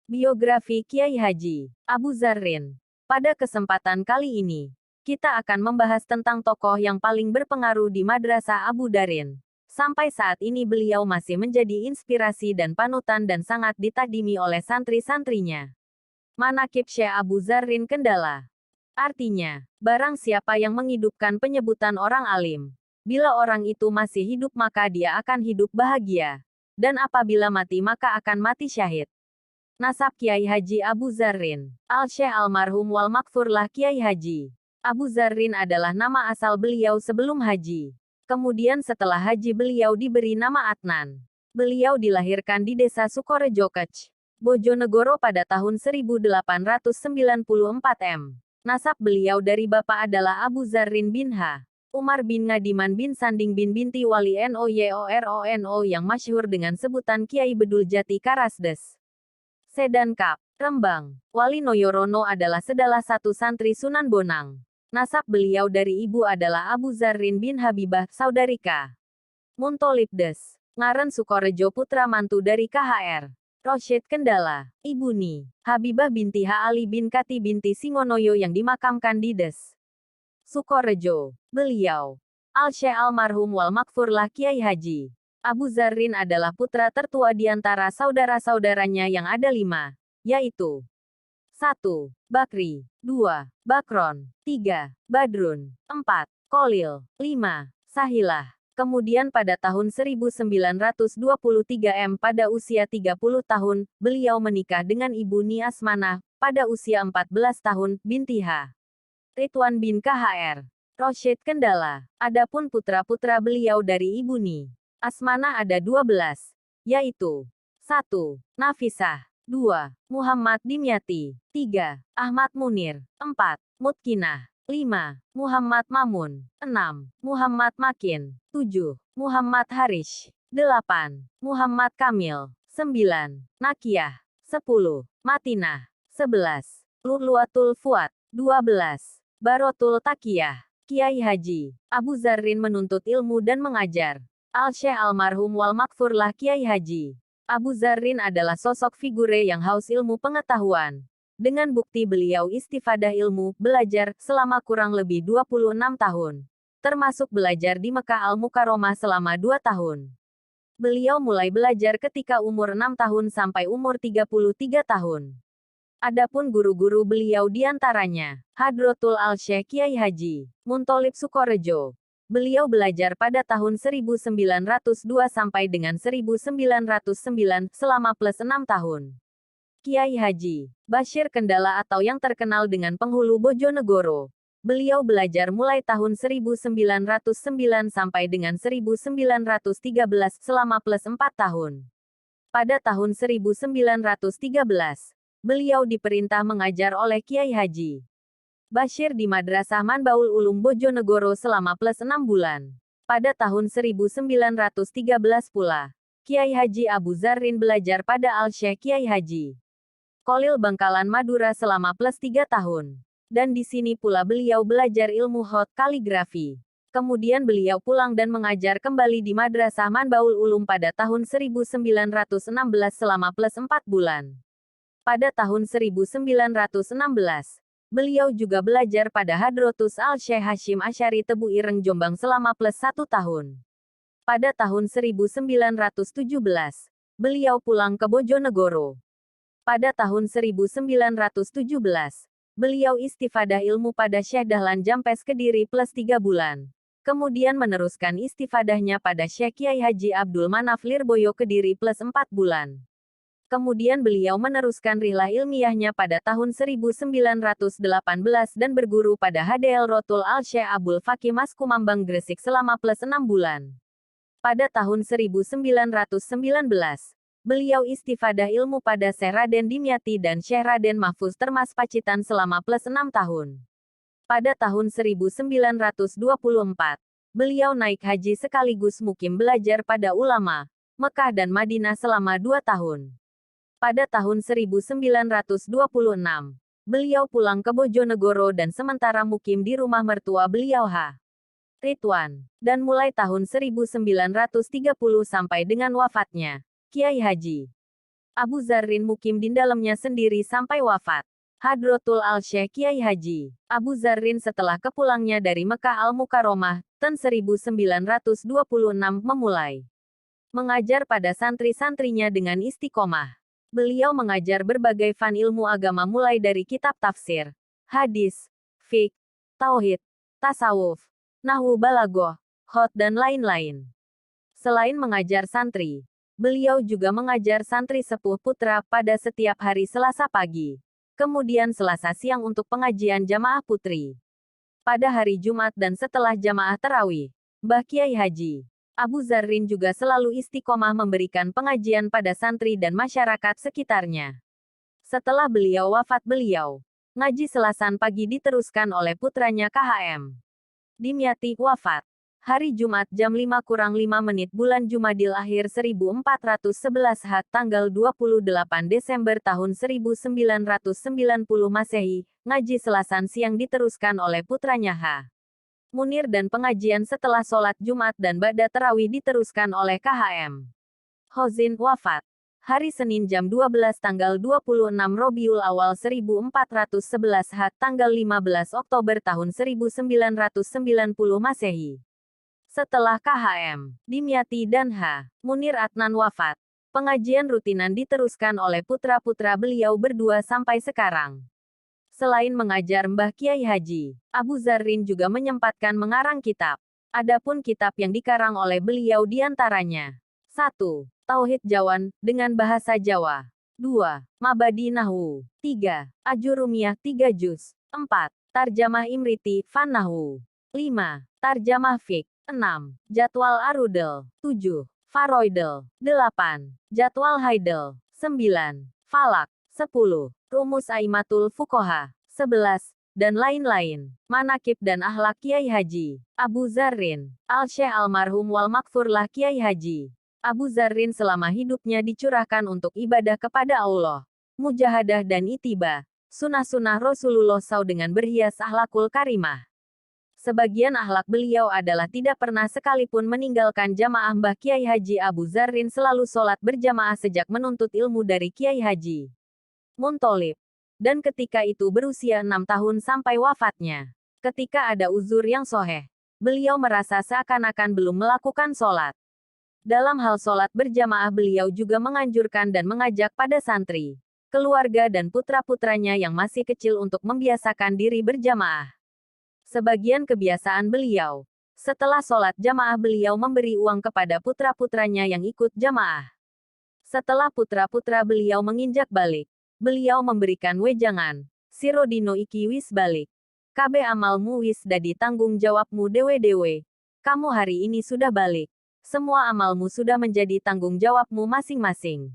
Biografi Kiai Haji Abu Zarrin. Pada kesempatan kali ini, kita akan membahas tentang tokoh yang paling berpengaruh di Madrasah Abu Darin. Sampai saat ini beliau masih menjadi inspirasi dan panutan dan sangat ditakdimi oleh santri-santrinya. Manaqib Syekh Abu Zarrin Kendala. Artinya, barang siapa yang menghidupkan penyebutan orang alim, bila orang itu masih hidup maka dia akan hidup bahagia. Dan apabila mati maka akan mati syahid. Nasab Kiai Haji Abu Zarrin. Al-Syekh almarhum wal makfurlah Kiai Haji Abu Zarrin adalah nama asal beliau sebelum haji. Kemudian setelah haji beliau diberi nama Adnan. Beliau dilahirkan di desa Sukorejo Kec, Bojonegoro pada tahun 1894 m. Nasab beliau dari bapak adalah Abu Zarrin bin H. Umar bin Ngadiman bin Sanding bin binti Wali Noyorono yang masyhur dengan sebutan Kiai Bedul Jati Karasdes. Sedan Kap, Rembang. Wali Noyorono adalah salah satu santri Sunan Bonang. Nasab beliau dari ibu adalah Abu Zarrin bin Habibah, saudari K. Muntolib Ngaren Sukorejo putra mantu dari KHR. Rosyid Kendala. Ibu Ni, Habibah binti H. Ali bin Kati binti Singonoyo yang dimakamkan di Des. Sukorejo. Beliau, Al-Syekh almarhum wal makfurlah Kiai Haji Abu Zarrin adalah putra tertua di antara saudara-saudaranya yang ada 5, yaitu 1. Bakri, 2. Bakron, 3. Badrun, 4. Kolil, 5. Sahilah. Kemudian pada tahun 1923 pada usia 30 tahun, beliau menikah dengan Ibu Ni Asmanah, pada usia 14 tahun, binti H. Ridwan bin KHR. Rosyid Kendala. Adapun putra-putra beliau dari Ibu Ni Asmanah ada 12, yaitu 1. Nafisah, 2. Muhammad Dimyati, 3. Ahmad Munir, 4. Mutkinah, 5. Muhammad Mamun, 6. Muhammad Makin, 7. Muhammad Harish, 8. Muhammad Kamil, 9. Nakiyah, 10. Matinah, 11. Luluatul Fuad, 12. Barotul Takiyah. Kiai Haji Abu Zarrin menuntut ilmu dan mengajar. Al-Syekh almarhum wal makfurlah Kiai Haji Abu Zarrin adalah sosok figure yang haus ilmu pengetahuan. Dengan bukti beliau istifadah ilmu, belajar, selama kurang lebih 26 tahun. Termasuk belajar di Mekah Al-Mukarramah selama 2 tahun. Beliau mulai belajar ketika umur 6 tahun sampai umur 33 tahun. Adapun guru-guru beliau diantaranya, Hadrotul Al-Syekh Kiai Haji Muntolib Sukorejo. Beliau belajar pada tahun 1902 sampai dengan 1909, selama plus 6 tahun. Kiai Haji Bashir Kendala atau yang terkenal dengan penghulu Bojonegoro. Beliau belajar mulai tahun 1909 sampai dengan 1913, selama plus 4 tahun. Pada tahun 1913, beliau diperintah mengajar oleh Kiai Haji Bashir di Madrasah Manbaul Ulum Bojonegoro selama plus 6 bulan. Pada tahun 1913 pula, Kiai Haji Abu Zarrin belajar pada Al-Syekh Kiai Haji Kolil Bangkalan Madura selama plus 3 tahun. Dan di sini pula beliau belajar ilmu hot kaligrafi. Kemudian beliau pulang dan mengajar kembali di Madrasah Manbaul Ulum pada tahun 1916 selama plus 4 bulan. Pada tahun 1916, beliau juga belajar pada Hadrotus Al-Syekh Hashim Asyari Tebu Ireng Jombang selama plus 1 tahun. Pada tahun 1917, beliau pulang ke Bojonegoro. Pada tahun 1917, beliau istifadah ilmu pada Syekh Dahlan Jampes Kediri plus 3 bulan. Kemudian meneruskan istifadahnya pada Syekh Kiai Haji Abdul Manaf Lirboyo Kediri plus 4 bulan. Kemudian beliau meneruskan rihlah ilmiahnya pada tahun 1918 dan berguru pada HDL Rotul Al-Syekh Abul Fakih Mas Kumambang Gresik selama plus 6 bulan. Pada tahun 1919, beliau istifadah ilmu pada Syekh Raden Dimyati dan Syekh Raden Mahfuz Termas Pacitan selama plus 6 tahun. Pada tahun 1924, beliau naik haji sekaligus mukim belajar pada ulama Mekah dan Madinah selama 2 tahun. Pada tahun 1926, beliau pulang ke Bojonegoro dan sementara mukim di rumah mertua beliau H. Ridwan. Dan mulai tahun 1930 sampai dengan wafatnya, Kiai Haji Abu Zarrin mukim di dalamnya sendiri sampai wafat. Hadrotul Al-Syekh Kiai Haji Abu Zarrin setelah kepulangnya dari Mekah Al-Mukarromah, tahun 1926 memulai mengajar pada santri-santrinya dengan istiqomah. Beliau mengajar berbagai fan ilmu agama mulai dari kitab tafsir, hadis, fiqh, tauhid, tasawuf, nahwu balaghah, khat dan lain-lain. Selain mengajar santri, beliau juga mengajar santri sepuh putra pada setiap hari Selasa pagi. Kemudian Selasa siang untuk pengajian jamaah putri. Pada hari Jumat dan setelah jamaah tarawih, Mbah Kiai Haji Abu Zarrin juga selalu istiqomah memberikan pengajian pada santri dan masyarakat sekitarnya. Setelah beliau wafat ngaji Selasan pagi diteruskan oleh putranya KHM Dimyati wafat. Hari Jumat jam 5:05 bulan Jumadil Akhir 1411 H tanggal 28 Desember tahun 1990 Masehi, ngaji Selasan siang diteruskan oleh putranya H. Munir dan pengajian setelah sholat Jumat dan ba'da tarawih diteruskan oleh KHM Hozin wafat. Hari Senin jam 12 tanggal 26 Robiul Awal 1411 H tanggal 15 Oktober tahun 1990 Masehi. Setelah KHM Dimyati dan H. Munir Adnan wafat, pengajian rutinan diteruskan oleh putra-putra beliau berdua sampai sekarang. Selain mengajar Mbah Kiai Haji, Abu Zarrin juga menyempatkan mengarang kitab. Adapun kitab yang dikarang oleh beliau diantaranya 1. Tauhid Jawan, dengan bahasa Jawa. 2. Mabadi Nahwu. 3. Ajurumiyah 3 juz. 4. Tarjamah Imriti, Fan Nahwu. 5. Tarjamah Fiqh. 6. Jadwal Arudel. 7. Faroidel. 8. Jadwal Haidel. 9. Falak. 10. Rumus Aimatul Fuqaha. 11. Dan lain-lain. Manakib dan Akhlak Kiai Haji Abu Zarrin Al-Syekh almarhum wal maghfurlah Kiai Haji Abu Zarrin selama hidupnya dicurahkan untuk ibadah kepada Allah, mujahadah dan ittiba sunnah-sunnah Rasulullah SAW dengan berhias akhlakul karimah. Sebagian akhlak beliau adalah tidak pernah sekalipun meninggalkan jamaah. Mbah Kiai Haji Abu Zarrin selalu sholat berjamaah sejak menuntut ilmu dari Kiai Haji Muntolib. Dan ketika itu berusia 6 tahun sampai wafatnya. Ketika ada uzur yang soheh, beliau merasa seakan-akan belum melakukan sholat. Dalam hal sholat berjamaah beliau juga menganjurkan dan mengajak pada santri, keluarga dan putra-putranya yang masih kecil untuk membiasakan diri berjamaah. Sebagian kebiasaan beliau, setelah sholat jamaah beliau memberi uang kepada putra-putranya yang ikut jamaah. Setelah putra-putra beliau menginjak balik, beliau memberikan wejangan, sirodino iki wis balik. Kabe amalmu wis dadi tanggung jawabmu dewe-dewe. Kamu hari ini sudah balik. Semua amalmu sudah menjadi tanggung jawabmu masing-masing.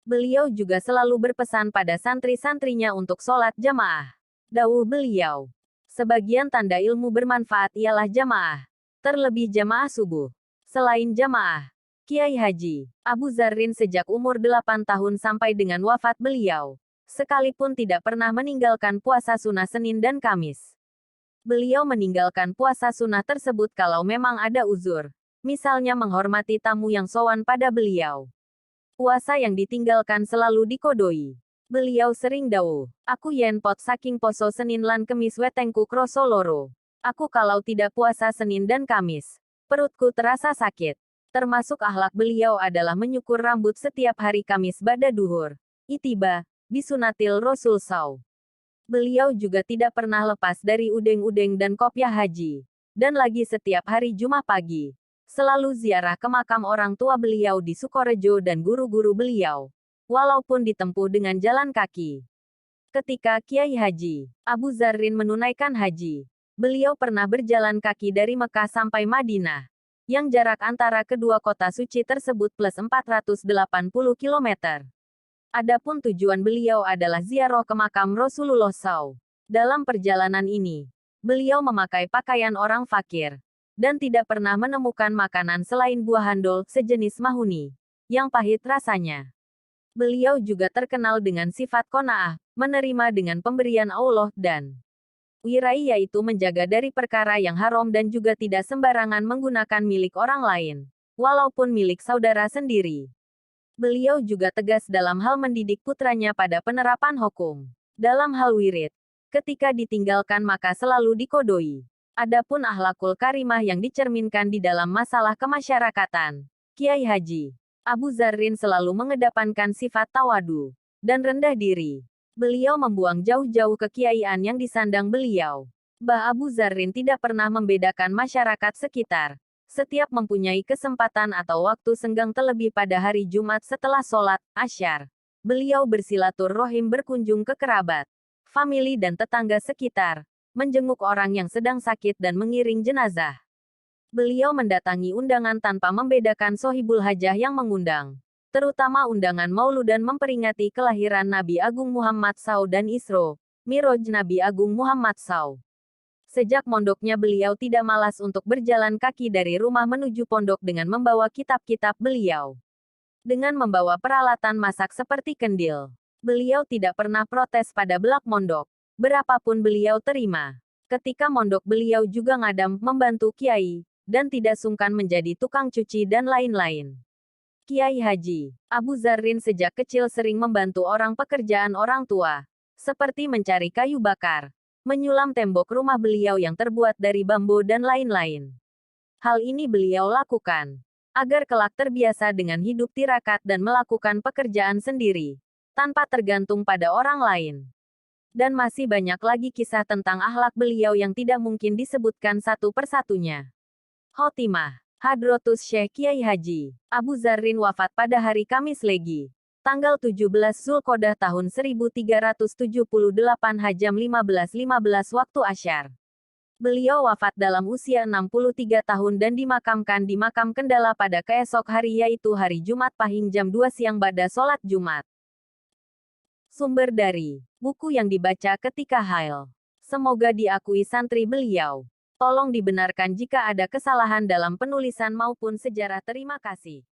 Beliau juga selalu berpesan pada santri-santrinya untuk sholat jamaah. Dawuh beliau, sebagian tanda ilmu bermanfaat ialah jamaah, terlebih jamaah subuh. Selain jamaah, Kiai Haji Abu Zarrin sejak umur 8 tahun sampai dengan wafat beliau, sekalipun tidak pernah meninggalkan puasa sunnah Senin dan Kamis. Beliau meninggalkan puasa sunnah tersebut kalau memang ada uzur, misalnya menghormati tamu yang sowan pada beliau. Puasa yang ditinggalkan selalu dikodoi. Beliau sering dawuh, aku yen pot saking poso Senin lan Kemis wetengku kroso loro. Aku kalau tidak puasa Senin dan Kamis, perutku terasa sakit. Termasuk akhlak beliau adalah menyukur rambut setiap hari Kamis ba'da duhur. Itiba, bisunatil Rasul SAW. Beliau juga tidak pernah lepas dari udeng-udeng dan kopiah haji. Dan lagi setiap hari Jumat pagi, selalu ziarah ke makam orang tua beliau di Sukorejo dan guru-guru beliau, walaupun ditempuh dengan jalan kaki. Ketika Kiai Haji Abu Zarrin menunaikan haji, beliau pernah berjalan kaki dari Mekah sampai Madinah, yang jarak antara kedua kota suci tersebut plus 480 km. Adapun tujuan beliau adalah ziarah ke makam Rasulullah SAW. Dalam perjalanan ini, beliau memakai pakaian orang fakir, dan tidak pernah menemukan makanan selain buah handol sejenis mahuni, yang pahit rasanya. Beliau juga terkenal dengan sifat qanaah, menerima dengan pemberian Allah dan wirai, yaitu menjaga dari perkara yang haram dan juga tidak sembarangan menggunakan milik orang lain, walaupun milik saudara sendiri. Beliau juga tegas dalam hal mendidik putranya pada penerapan hukum. Dalam hal wirid, ketika ditinggalkan maka selalu dikodoi. Adapun akhlakul karimah yang dicerminkan di dalam masalah kemasyarakatan, Kiai Haji Abu Zarrin selalu mengedepankan sifat tawadu dan rendah diri. Beliau membuang jauh-jauh kekiaian yang disandang beliau. Mbah Abu Zarrin tidak pernah membedakan masyarakat sekitar. Setiap mempunyai kesempatan atau waktu senggang terlebih pada hari Jumat setelah sholat Asyar, beliau bersilaturrohim berkunjung ke kerabat, famili dan tetangga sekitar, menjenguk orang yang sedang sakit dan mengiring jenazah. Beliau mendatangi undangan tanpa membedakan sohibul hajah yang mengundang, terutama undangan maulud dan memperingati kelahiran Nabi Agung Muhammad SAW dan Isro, Miroj Nabi Agung Muhammad SAW. Sejak mondoknya beliau tidak malas untuk berjalan kaki dari rumah menuju pondok dengan membawa kitab-kitab beliau. Dengan membawa peralatan masak seperti kendil, beliau tidak pernah protes pada belak mondok. Berapapun beliau terima. Ketika mondok beliau juga ngadam membantu kiai, dan tidak sungkan menjadi tukang cuci dan lain-lain. Kiai Haji Abu Zarrin sejak kecil sering membantu orang pekerjaan orang tua, seperti mencari kayu bakar, menyulam tembok rumah beliau yang terbuat dari bambu dan lain-lain. Hal ini beliau lakukan agar kelak terbiasa dengan hidup tirakat dan melakukan pekerjaan sendiri, tanpa tergantung pada orang lain. Dan masih banyak lagi kisah tentang akhlak beliau yang tidak mungkin disebutkan satu persatunya. Khotimah. Hadrotus Syekh Kiai Haji Abu Zarrin wafat pada hari Kamis Legi, tanggal 17 Zulqodah tahun 1378 Hajam 1515 waktu Asyar. Beliau wafat dalam usia 63 tahun dan dimakamkan di makam Kendala pada keesok hari yaitu hari Jumat Pahing jam 2 siang ba'da sholat Jumat. Sumber dari buku yang dibaca ketika hail. Semoga diakui santri beliau. Tolong dibenarkan jika ada kesalahan dalam penulisan maupun sejarah. Terima kasih.